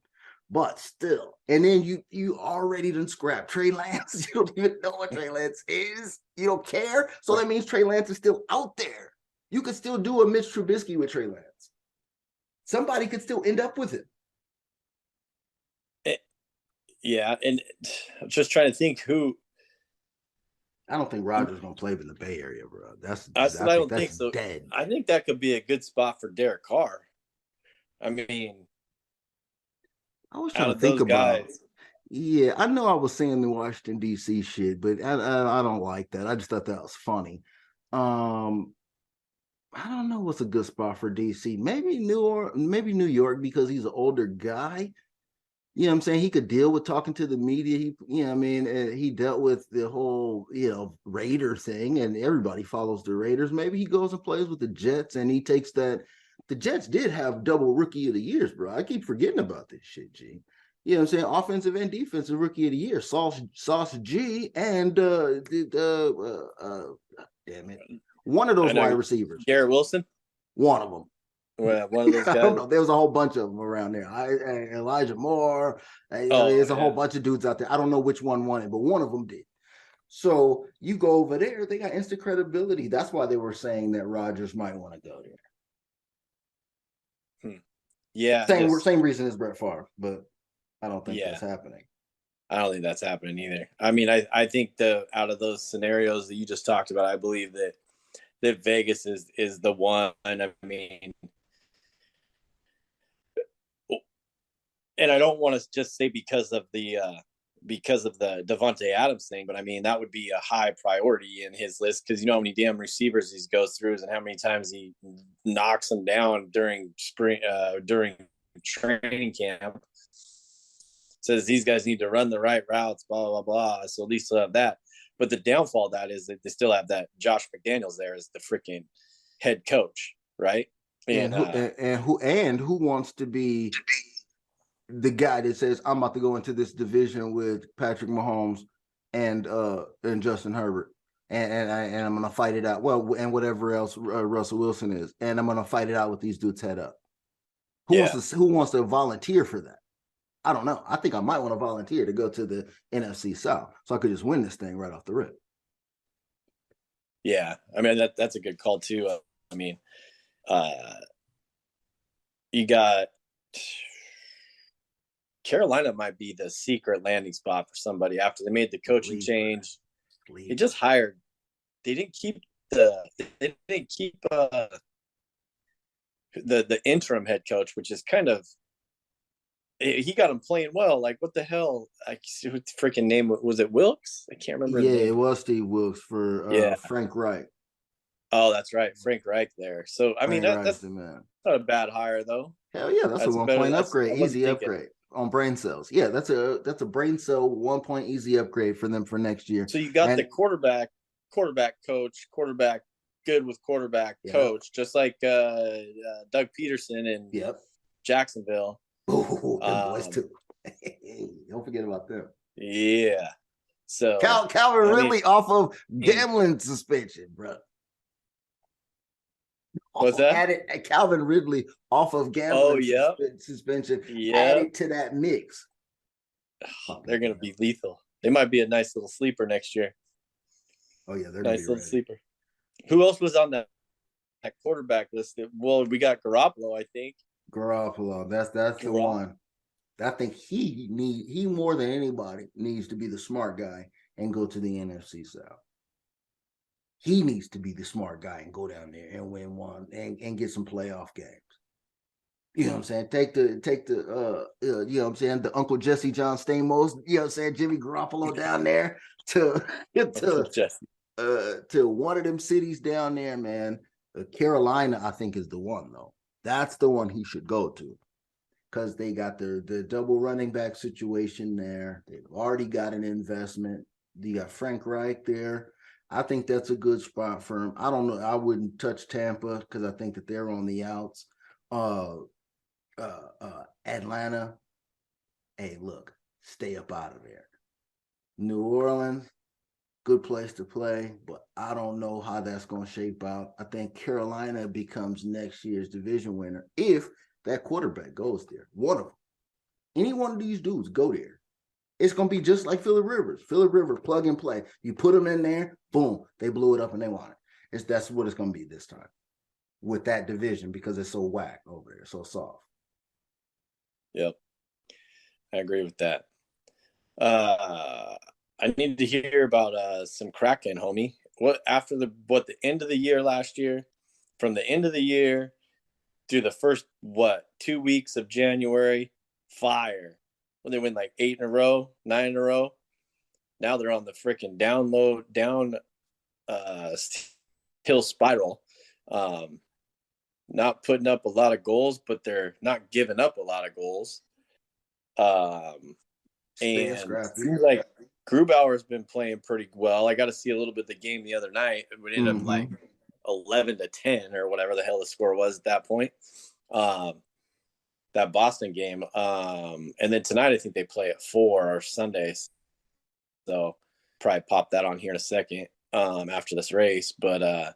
Speaker 8: But still, and then you already done scrap Trey Lance. You don't even know what Trey Lance is. You don't care. So that means Trey Lance is still out there. You could still do a Mitch Trubisky with Trey Lance. Somebody could still end up with it.
Speaker 9: Yeah, and I'm just trying to think who.
Speaker 8: I don't think Rodgers gonna play in the Bay Area, bro.
Speaker 9: I don't think so.
Speaker 8: Dead.
Speaker 9: I think that could be a good spot for Derek Carr. I mean,
Speaker 8: I was trying to think about guys. Yeah, I know I was saying the Washington D.C. shit, but I don't like that. I just thought that was funny. I don't know what's a good spot for D.C. Maybe New York because he's an older guy. You know what I'm saying? He could deal with talking to the media. He dealt with the whole, Raider thing, and everybody follows the Raiders. Maybe he goes and plays with the Jets, and he takes that. The Jets did have double rookie of the years, bro. I keep forgetting about this shit, G. You know what I'm saying? Offensive and defensive rookie of the year. Sauce G and damn it. One of those wide receivers.
Speaker 9: Garrett Wilson?
Speaker 8: One of them.
Speaker 9: Well, one of those guys.
Speaker 8: I don't know. There was a whole bunch of them around there. Elijah Moore. There's a whole bunch of dudes out there. I don't know which one won it, but one of them did. So you go over there, they got instant credibility. That's why they were saying that Rodgers might want to go there.
Speaker 9: Yeah.
Speaker 8: Same reason as Brett Favre, but I don't think that's happening.
Speaker 9: I don't think that's happening either. I mean, I think out of those scenarios that you just talked about, I believe that Vegas is the one. I mean, and I don't want to just say because of the Devontae Adams thing, but I mean that would be a high priority in his list because you know how many damn receivers he goes through and how many times he knocks them down during training camp. Says these guys need to run the right routes, blah blah blah. So at least he'll have that. But the downfall of that is that they still have that Josh McDaniels there as the freaking head coach, right?
Speaker 8: And who wants to be the guy that says, I'm about to go into this division with Patrick Mahomes and Justin Herbert, and I'm gonna fight it out. Well, and whatever else Russell Wilson is, and I'm gonna fight it out with these dudes head up. Who wants to volunteer for that? I don't know. I think I might want to volunteer to go to the NFC South so I could just win this thing right off the rip.
Speaker 9: Yeah, I mean that's a good call too. I mean, you got Carolina might be the secret landing spot for somebody after they made the coaching change. They just hired. They didn't keep the interim head coach, which is kind of, he got him playing well. Like, what the hell? What freaking name was it? Wilkes? I can't remember.
Speaker 8: Yeah, it was Steve Wilkes for Frank Reich.
Speaker 9: Oh, that's right, Frank Reich there. So I mean, that's not a bad hire though.
Speaker 8: Hell yeah, that's a 1 point upgrade, easy upgrade on brain cells. Yeah, that's a brain cell 1 point easy upgrade for them for next year.
Speaker 9: So you got the quarterback coach, good with quarterback coach, just like Doug Peterson in Jacksonville.
Speaker 8: Oh, them boys too. Don't forget about them.
Speaker 9: Yeah. So
Speaker 8: Calvin Ridley off of gambling suspension, bro.
Speaker 9: What's that?
Speaker 8: Added Calvin Ridley off of gambling suspension. Added to that mix.
Speaker 9: They're going to be lethal. They might be a nice little sleeper next year.
Speaker 8: Oh yeah, they're
Speaker 9: nice little sleeper. Who else was on that quarterback list? Well, we got Garoppolo, I think.
Speaker 8: Garoppolo, that's the one. I think he more than anybody needs to be the smart guy and go to the NFC South. He needs to be the smart guy and go down there and win one and get some playoff games. You know what I'm saying? Take the you know what I'm saying, the Uncle Jesse John Stamos, you know what I'm saying, Jimmy Garoppolo down there to one of them cities down there, man. Carolina, I think, is the one though. That's the one he should go to. Because they got the double running back situation there. They've already got an investment. You got Frank Reich there. I think that's a good spot for him. I don't know. I wouldn't touch Tampa because I think that they're on the outs. Atlanta, hey, look, stay up out of there. New Orleans, good place to play, but I don't know how that's going to shape out. I think Carolina becomes next year's division winner if that quarterback goes there. One of them. Any one of these dudes go there. It's going to be just like Phillip Rivers. Phillip Rivers, plug and play. You put them in there, boom, they blew it up and they won it. That's what it's going to be this time with that division because it's so whack over there, so soft.
Speaker 9: Yep. I agree with that. I need to hear about some Kraken, homie. What the end of the year last year, from the end of the year through the first 2 weeks of January, fire. When they win like 8 in a row, 9 in a row. Now they're on the freaking down hill spiral. Not putting up a lot of goals, but they're not giving up a lot of goals. And it seems like Grubauer's been playing pretty well. I got to see a little bit of the game the other night. It would end up like 11-10 or whatever the hell the score was at that point. That Boston game. And then tonight I think they play at 4 or Sundays. So probably pop that on here in a second after this race. But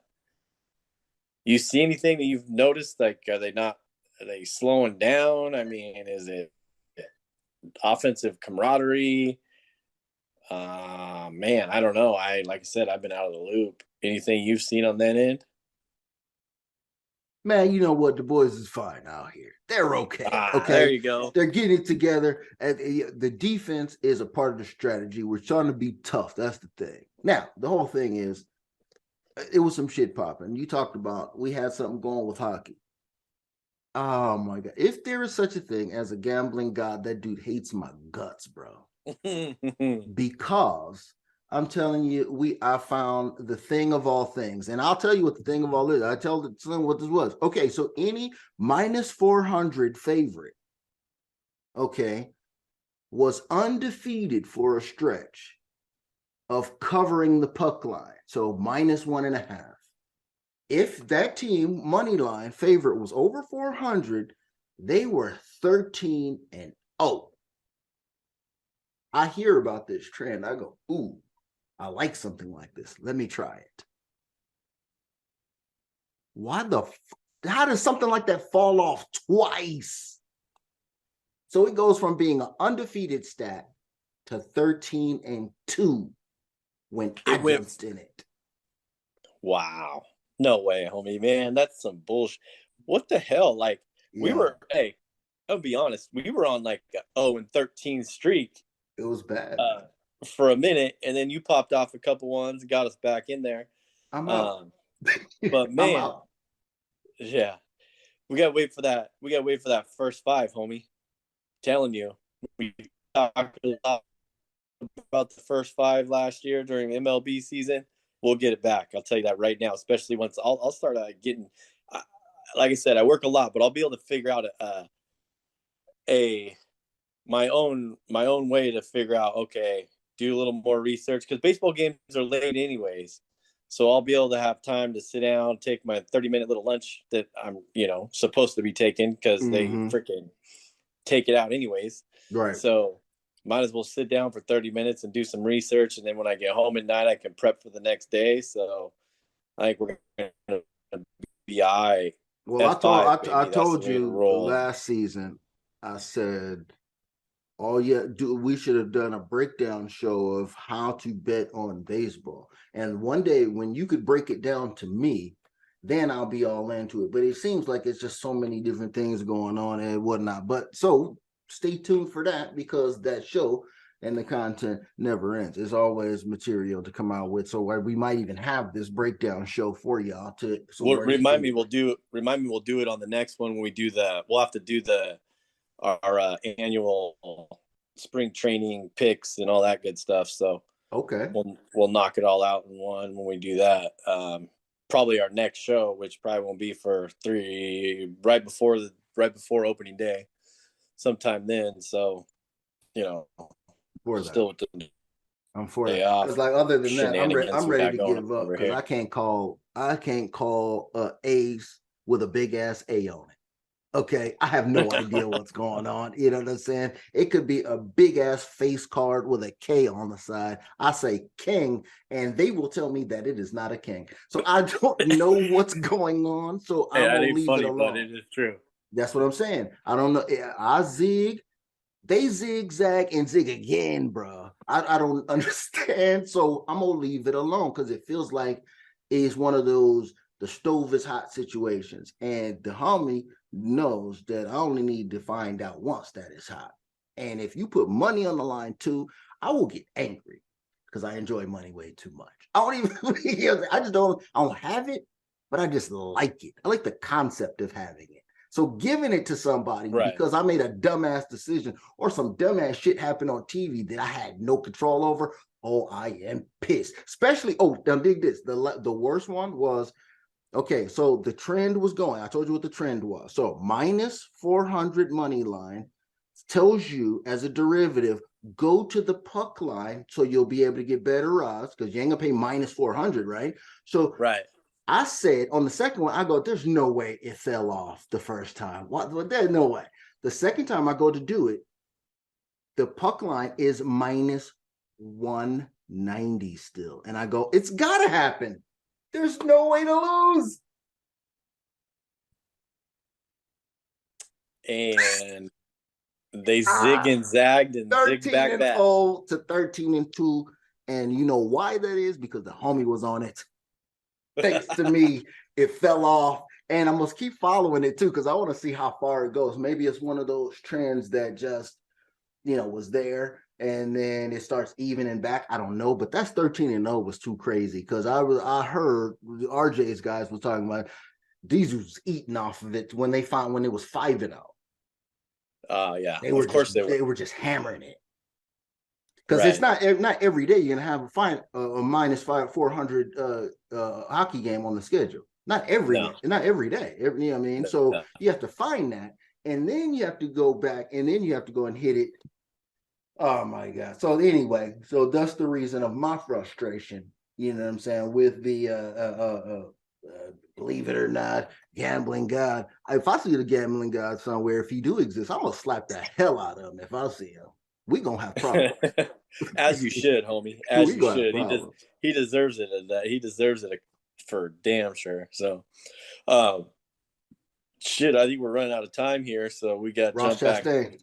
Speaker 9: you see anything that you've noticed? Like, are they slowing down? I mean, is it offensive camaraderie? Man, I don't know. Like I said, I've been out of the loop. Anything you've seen on that end?
Speaker 8: Man, you know what? The boys is fine out here. They're okay. Okay,
Speaker 9: there you go.
Speaker 8: They're getting it together. And the defense is a part of the strategy. We're trying to be tough. That's the thing. Now, the whole thing is, it was some shit popping. You talked about we had something going with hockey. Oh my God! If there is such a thing as a gambling god, that dude hates my guts, bro. Because I'm telling you, I found the thing of all things. And I'll tell you what the thing of all is. I tell them what this was. Okay, so any minus 400 favorite, okay, was undefeated for a stretch of covering the puck line. So -1.5. If that team money line favorite was over 400, they were 13-0. I hear about this trend. I go, ooh, I like something like this. Let me try it. How does something like that fall off twice? So it goes from being an undefeated stat to 13-2 when against in it.
Speaker 9: Wow. No way, homie, man. That's some bullshit. What the hell? Like, we were, hey, I'll be honest, we were on like a 0-13 streak.
Speaker 8: It was bad.
Speaker 9: For a minute, and then you popped off a couple ones, got us back in there.
Speaker 8: I'm out.
Speaker 9: But man,
Speaker 8: I'm out.
Speaker 9: Yeah, we gotta wait for that. We gotta wait for that first 5, homie. Telling you, we talked a lot about the first 5 last year during MLB season. We'll get it back. I'll tell you that right now. Especially once I'll start getting. Like I said, I work a lot, but I'll be able to figure out my own way to figure out. Okay, do a little more research because baseball games are late anyways. So I'll be able to have time to sit down, take my 30-minute little lunch that I'm, supposed to be taking because they freaking take it out anyways.
Speaker 8: Right.
Speaker 9: So might as well sit down for 30 minutes and do some research. And then when I get home at night, I can prep for the next day. So I think we're going to be all right.
Speaker 8: Well, I told you last season, I said, we should have done a breakdown show of how to bet on baseball. And one day when you could break it down to me, then I'll be all into it. But it seems like it's just so many different things going on and whatnot. But so stay tuned for that because that show and the content never ends. There's always material to come out with. So we might even have this breakdown show for y'all
Speaker 9: remind me we'll do it on the next one when we do we'll have to do our annual spring training picks and all that good stuff. So
Speaker 8: okay,
Speaker 9: we'll knock it all out in one when we do that. Probably our next show, which probably won't be for right before opening day, sometime then. So, still with the
Speaker 8: I'm for it. Because other than that, I'm ready to give up because I can't call A's with a big ass A on it. Okay, I have no idea what's going on. You know what I'm saying? It could be a big ass face card with a K on the side. I say king, and they will tell me that it is not a king. So I don't know what's going on. So I'm gonna leave it alone.
Speaker 9: But it is true.
Speaker 8: That's what I'm saying. I don't know. I zig, they zigzag and zig again, bro. I don't understand. So I'm gonna leave it alone because it feels like it's one of those the stove is hot situations, and the homie knows that I only need to find out once that it's hot. And if you put money on the line too, I will get angry because I enjoy money way too much. I don't have it, but I just like it. I like the concept of having it. So giving it to somebody because I made a dumbass decision or some dumbass shit happened on TV that I had no control over. Oh, I am pissed. Especially, now dig this. The worst one was, okay, so the trend was going. I told you what the trend was. So -400 money line tells you as a derivative, go to the puck line so you'll be able to get better odds because you ain't gonna pay -400, right? So I said on the second one, I go, there's no way it fell off the first time. What? There's no way. The second time I go to do it, the puck line is -190 still. And I go, it's gotta happen. There's no way to lose.
Speaker 9: And they zig and zagged and zigged back.
Speaker 8: 13-0 to 13-2. And you know why that is? Because the homie was on it. Thanks to me, it fell off. And I must keep following it too, because I want to see how far it goes. Maybe it's one of those trends that just, was there. And then it starts evening back. I don't know, but that's 13-0 was too crazy because I heard RJ's guys was talking about these was eating off of it when it was 5-0.
Speaker 9: Yeah,
Speaker 8: they were just hammering it because it's not every day you're gonna have a -400 hockey game on the schedule. Not every day. You know what I mean? So you have to find that, and then you have to go back, and then you have to go and hit it Oh my God. So anyway, so that's the reason of my frustration. You know what I'm saying with the believe it or not, gambling god. If I see the gambling god somewhere, if he do exist, I'm gonna slap the hell out of him. If I see him, we gonna have problems.
Speaker 9: As you should, homie. As
Speaker 8: We
Speaker 9: you
Speaker 8: gonna have
Speaker 9: should.
Speaker 8: problems.
Speaker 9: He deserves it. He deserves it for damn sure. So, um, shit. I think we're running out of time here, so we got to
Speaker 8: Ross
Speaker 9: jump back.
Speaker 8: Chastain.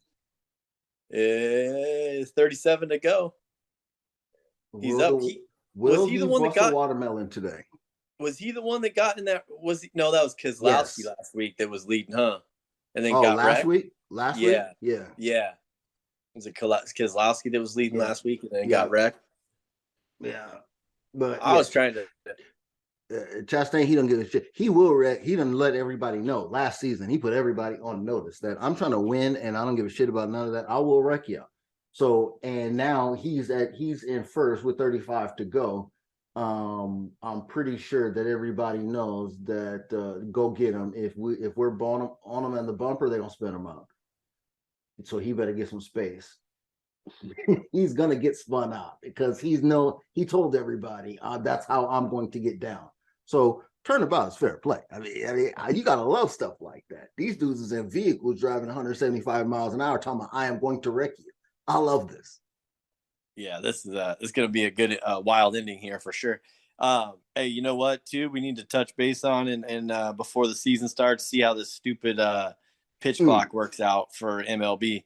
Speaker 9: It's 37 to go. He's up.
Speaker 8: Will he bust a watermelon today?
Speaker 9: Was he the one that got in that? No, that was Keselowski last week that was leading, huh? And then got
Speaker 8: last
Speaker 9: wrecked?
Speaker 8: week? Last week? Yeah.
Speaker 9: Was it Keselowski that was leading last week and then got wrecked?
Speaker 8: Yeah. But
Speaker 9: I was trying to.
Speaker 8: Chastain, he don't give a shit. He will wreck. He done let everybody know. Last season, he put everybody on notice that I'm trying to win and I don't give a shit about none of that. I will wreck you. So, and now he's in first with 35 to go. I'm pretty sure that everybody knows that go get him. If we're on him in the bumper, they're gonna spin him out. So he better get some space. He's gonna get spun out because he told everybody that's how I'm going to get down. So turnabout is fair play. I mean, you gotta love stuff like that. These dudes is in vehicles driving 175 miles an hour, talking about I am going to wreck you. I love this.
Speaker 9: Yeah, this is going to be a good wild ending here for sure. Hey, you know what? Too, we need to touch base on and before the season starts, see how this stupid pitch clock works out for MLB.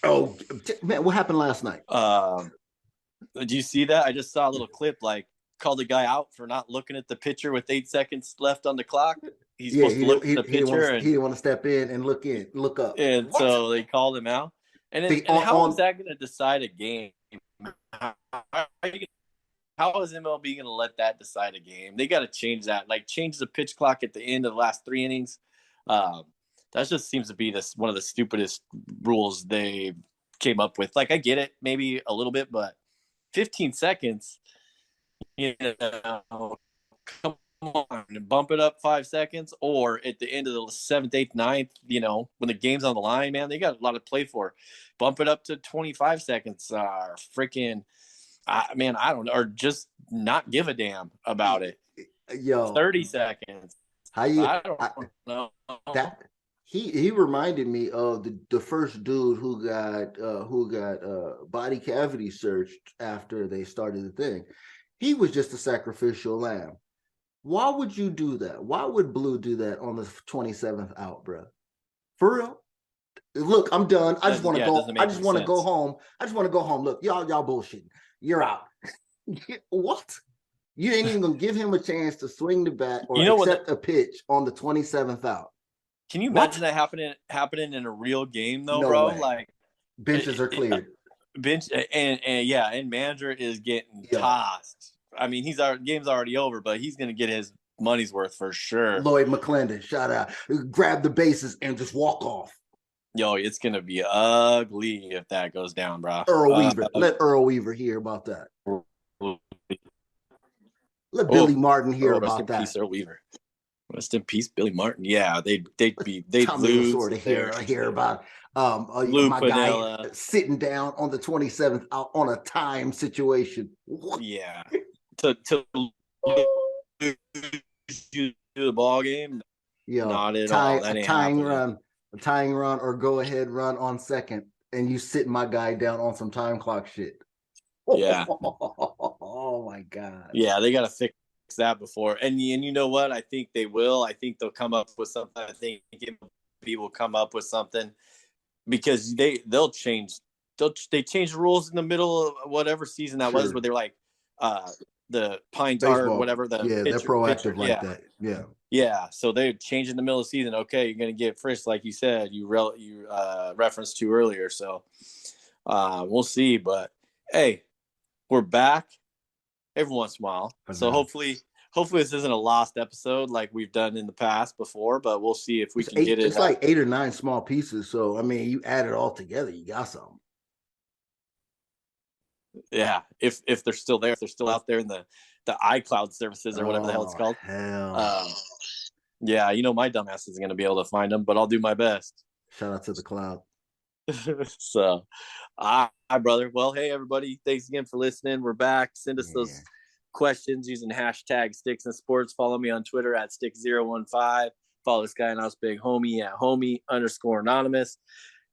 Speaker 8: Oh man, what happened last night?
Speaker 9: Did you see that? I just saw a little clip. Like, called the guy out for not looking at the pitcher with 8 seconds left on the clock. He's supposed to look at the pitcher.
Speaker 8: He didn't want to step in and look up.
Speaker 9: And what? So they called him out. And how is that going to decide a game? How is MLB going to let that decide a game? They got to change that. Like, change the pitch clock at the end of the last 3 innings. That just seems to be one of the stupidest rules they came up with. Like, I get it, maybe a little bit, but 15 seconds, come on, bump it up 5 seconds, or at the end of the 7th, 8th, 9th, when the game's on the line, man, they got a lot to play for. Bump it up to 25 seconds, freaking, man, I don't know, or just not give a damn about it. 30 seconds. I don't know.
Speaker 8: That he reminded me of the first dude who got body cavity searched after they started the thing. He was just a sacrificial lamb. Why would you do that? Why would Blue do that on the 27th out, bro? For real? Look, I'm done. I just want to go. I just want to go home. I just want to go home. Look, y'all bullshitting. You're out. What? You ain't even gonna give him a chance to swing the bat or accept a pitch on the 27th out.
Speaker 9: Can you imagine that happening in a real game though,
Speaker 8: no
Speaker 9: bro?
Speaker 8: Way.
Speaker 9: Like,
Speaker 8: benches are cleared.
Speaker 9: Bench and manager is getting tossed. I mean, game's already over, but he's gonna get his money's worth for sure.
Speaker 8: Lloyd McClendon, shout out, grab the bases and just walk off.
Speaker 9: Yo, it's gonna be ugly if that goes down, bro.
Speaker 8: Earl Weaver, let Earl Weaver hear about that. Let Billy Martin hear about that.
Speaker 9: Rest in peace, Earl Weaver. Rest in peace, Billy Martin. Yeah, they'd
Speaker 8: lose. Sort of hear about my guy sitting down on the 27th out on a time situation. What?
Speaker 9: Yeah, to do the ball game. Not at all. That ain't
Speaker 8: a tying run or go ahead run on second, and you sit my guy down on some time clock shit.
Speaker 9: Yeah.
Speaker 8: Oh my God.
Speaker 9: Yeah, they got to fix that before, and you know what? I think they will. I think they'll come up with something. I think people will come up with something because they'll change. They change the rules in the middle of whatever season that was, where they're like the pine tar or whatever.
Speaker 8: They're proactive like that. Yeah.
Speaker 9: Yeah, so they change in the middle of the season. Okay, you're going to get frisked, like you said, you referenced to earlier. So we'll see. But hey, we're back every once in a while. So hopefully this isn't a lost episode like we've done in the past before. But we'll see if we can get it.
Speaker 8: It's like 8 or 9 small pieces. So I mean, you add it all together, you got something.
Speaker 9: Yeah, if they're still there, if they're still out there in the iCloud services or whatever the hell it's called.
Speaker 8: Hell.
Speaker 9: Yeah, my dumbass isn't going to be able to find them, but I'll do my best.
Speaker 8: Shout out to the cloud.
Speaker 9: So, all right, brother. Well, hey, everybody. Thanks again for listening. We're back. Send us those questions using hashtag Sticks and Sports. Follow me on Twitter at Stick015. Follow this guy and us big homie at homie_anonymous.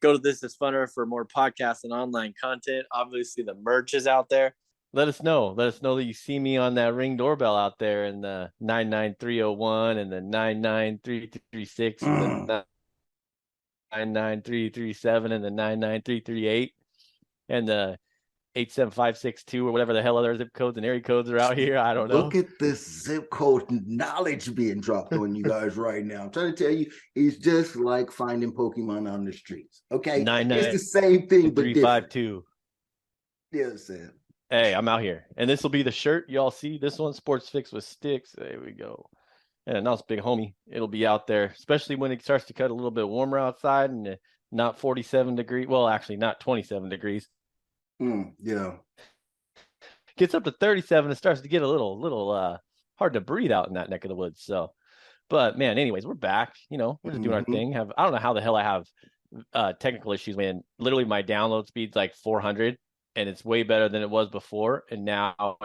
Speaker 9: Go to This Is Funner for more podcasts and online content. Obviously, the merch is out there.
Speaker 4: Let us know. Let us know that you see me on that Ring doorbell out there in the 99301 and the 99336 and the 99337 and the 99338 and the 87562 or whatever the hell other zip codes and area codes are out here. I don't know.
Speaker 8: Look at this zip code knowledge being dropped on you guys right now. I'm trying to tell you, it's just like finding Pokemon on the streets. Okay, it's the same thing, but
Speaker 4: 352.
Speaker 8: Yes, Sam.
Speaker 4: Hey, I'm out here, and this will be the shirt y'all see. This one, Sports Fix with Sticks. There we go. And now it's big homie. It'll be out there, especially when it starts to cut a little bit warmer outside and not 47 degrees. Well, actually, not 27 degrees.
Speaker 8: Yeah.
Speaker 4: Gets up to 37. It starts to get a little hard to breathe out in that neck of the woods. So, but man, anyways, we're back. You know, we're just doing our thing. I don't know how the hell I have technical issues when literally my download speed's like 400, and it's way better than it was before. And now,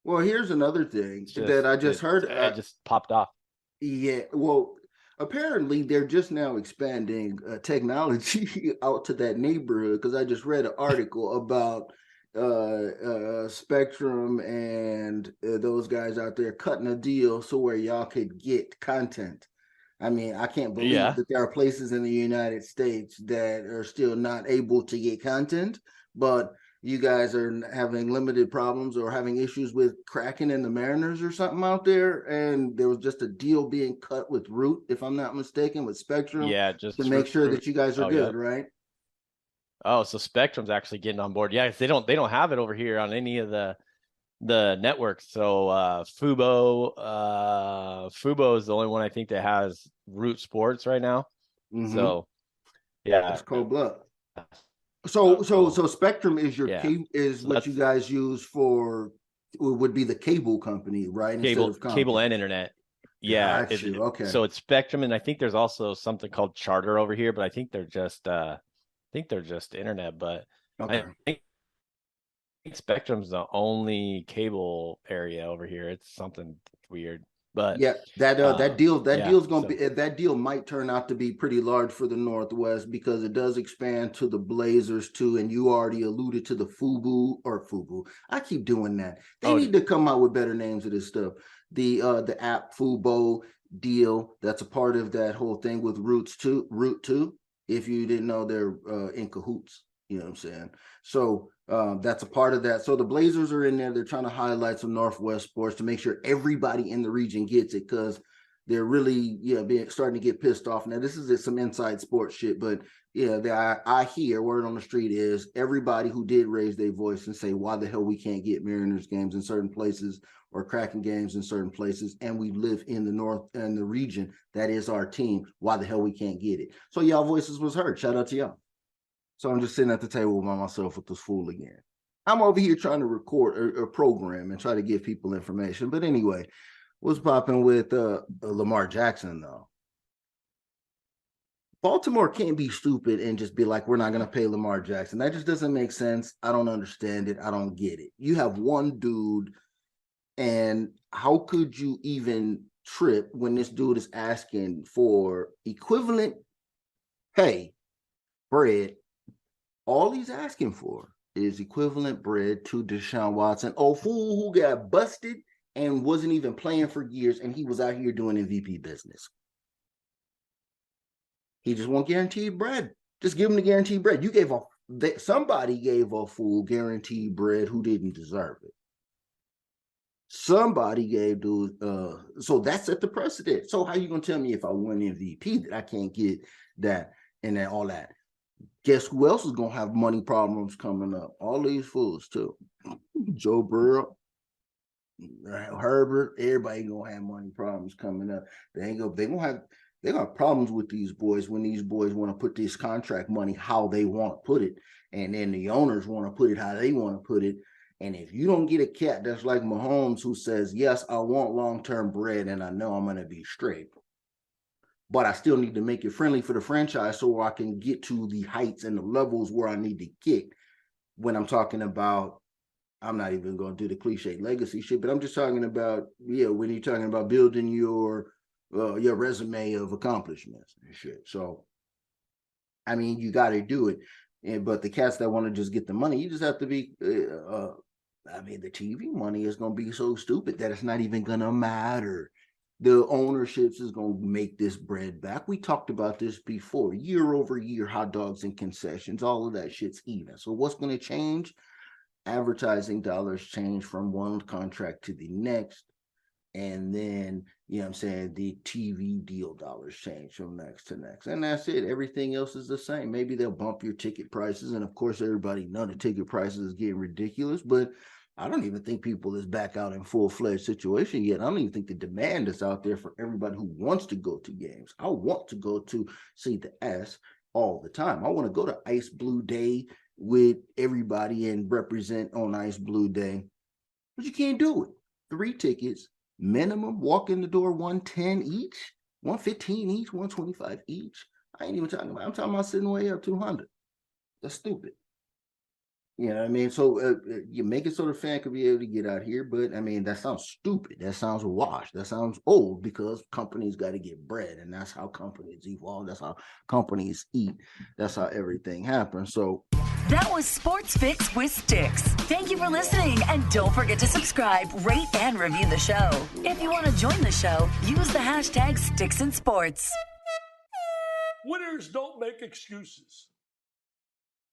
Speaker 8: well, here's another thing that I just heard.
Speaker 4: It just popped off.
Speaker 8: Yeah, well, apparently they're just now expanding technology out to that neighborhood, because I just read an article about Spectrum and those guys out there cutting a deal so where y'all could get content. I mean, I can't believe that there are places in the United States that are still not able to get content, but you guys are having limited problems or having issues with Kraken and the Mariners or something out there. And there was just a deal being cut with Root, if I'm not mistaken, with Spectrum.
Speaker 4: Yeah, just
Speaker 8: to make sure that you guys are good, right?
Speaker 4: Oh, so Spectrum's actually getting on board. Yeah, they don't have it over here on any of the networks. So Fubo is the only one I think that has Root Sports right now. So yeah,
Speaker 8: that's cold blood. So Spectrum is your what you guys use for, would be the cable company, right?
Speaker 4: Cable and internet. Yeah.
Speaker 8: Okay.
Speaker 4: So it's Spectrum, and I think there's also something called Charter over here, but I think they're just internet. But I think Spectrum's the only cable area over here. It's something weird. But
Speaker 8: yeah, that deal might turn out to be pretty large for the Northwest, because it does expand to the Blazers too. And you already alluded to the Fubu. I keep doing that. They need to come out with better names of this stuff. The app Fubo deal, that's a part of that whole thing with Root 2. If you didn't know, they're in cahoots. You know what I'm saying? So that's a part of that. So the Blazers are in there. They're trying to highlight some Northwest sports to make sure everybody in the region gets it, because they're really starting to get pissed off. Now, this is some inside sports shit, but I hear word on the street is everybody who did raise their voice and say, why the hell we can't get Mariners games in certain places or Kraken games in certain places, and we live in the North and the region that is our team. Why the hell we can't get it? So y'all voices was heard. Shout out to y'all. So I'm just sitting at the table by myself with this fool again. I'm over here trying to record a program and try to give people information. But anyway, what's popping with Lamar Jackson, though? Baltimore can't be stupid and just be like, we're not going to pay Lamar Jackson. That just doesn't make sense. I don't understand it. I don't get it. You have one dude, and how could you even trip when this dude is asking for equivalent pay, bread? All he's asking for is equivalent bread to Deshaun Watson, fool who got busted and wasn't even playing for years, and he was out here doing MVP business. He just want guaranteed bread. Just give him the guaranteed bread. Somebody gave a fool guaranteed bread who didn't deserve it. Somebody gave dude. So that set the precedent. So how you gonna tell me if I win MVP that I can't get that and then all that? Guess who else is gonna have money problems coming up? All these fools too. Joe Burrow, Herbert, everybody gonna have money problems coming up. They gonna have problems with these boys when these boys want to put this contract money how they want to put it, and then the owners want to put it how they want to put it. And if you don't get a cat that's like Mahomes, who says, yes, I want long-term bread and I know I'm gonna be straight, but I still need to make it friendly for the franchise so I can get to the heights and the levels where I need to get when I'm talking about, I'm not even going to do the cliche legacy shit, but I'm just talking about, when you're talking about building your resume of accomplishments and shit. So, I mean, you got to do it. But the cats that want to just get the money, you just have to be, the TV money is going to be so stupid that it's not even going to matter. The ownerships is going to make this bread back. We talked about this before. Year over year, hot dogs and concessions, all of that shit's even. So what's going to change? Advertising dollars change from one contract to the next. And then, the TV deal dollars change from next to next. And that's it. Everything else is the same. Maybe they'll bump your ticket prices. And of course, everybody knows the ticket prices is getting ridiculous. But I don't even think people is back out in full-fledged situation yet. I don't even think the demand is out there for everybody who wants to go to games. I want to go to see the S all the time. I want to go to Ice Blue Day with everybody and represent on Ice Blue Day. But you can't do it. 3 tickets, minimum, walk in the door, $110 each, $115 each, $125 each. I ain't even talking about, I'm talking about sitting way up $200. That's stupid. You know what I mean? So you make it so the fan could be able to get out here. But, I mean, that sounds stupid. That sounds washed. That sounds old because companies got to get bread. And that's how companies evolve. That's how companies eat. That's how everything happens. So
Speaker 3: that was Sports Fix with Sticks. Thank you for listening. And don't forget to subscribe, rate, and review the show. If you want to join the show, use the hashtag SticksInSports.
Speaker 7: Winners don't make excuses.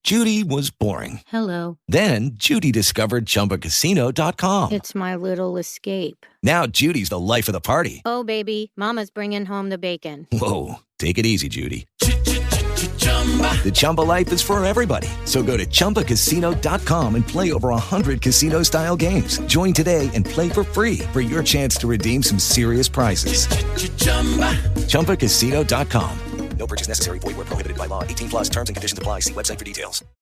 Speaker 1: Judy was boring.
Speaker 2: Hello.
Speaker 1: Then Judy discovered ChumbaCasino.com.
Speaker 2: It's my little escape.
Speaker 1: Now Judy's the life of the party.
Speaker 2: Oh, baby, mama's bringing home the bacon.
Speaker 1: Whoa, take it easy, Judy. The Chumba life is for everybody. So go to ChumbaCasino.com and play over 100 casino-style games. Join today and play for free for your chance to redeem some serious prizes. ChumbaCasino.com. No purchase necessary. Void where prohibited by law. 18+ terms and conditions apply. See website for details.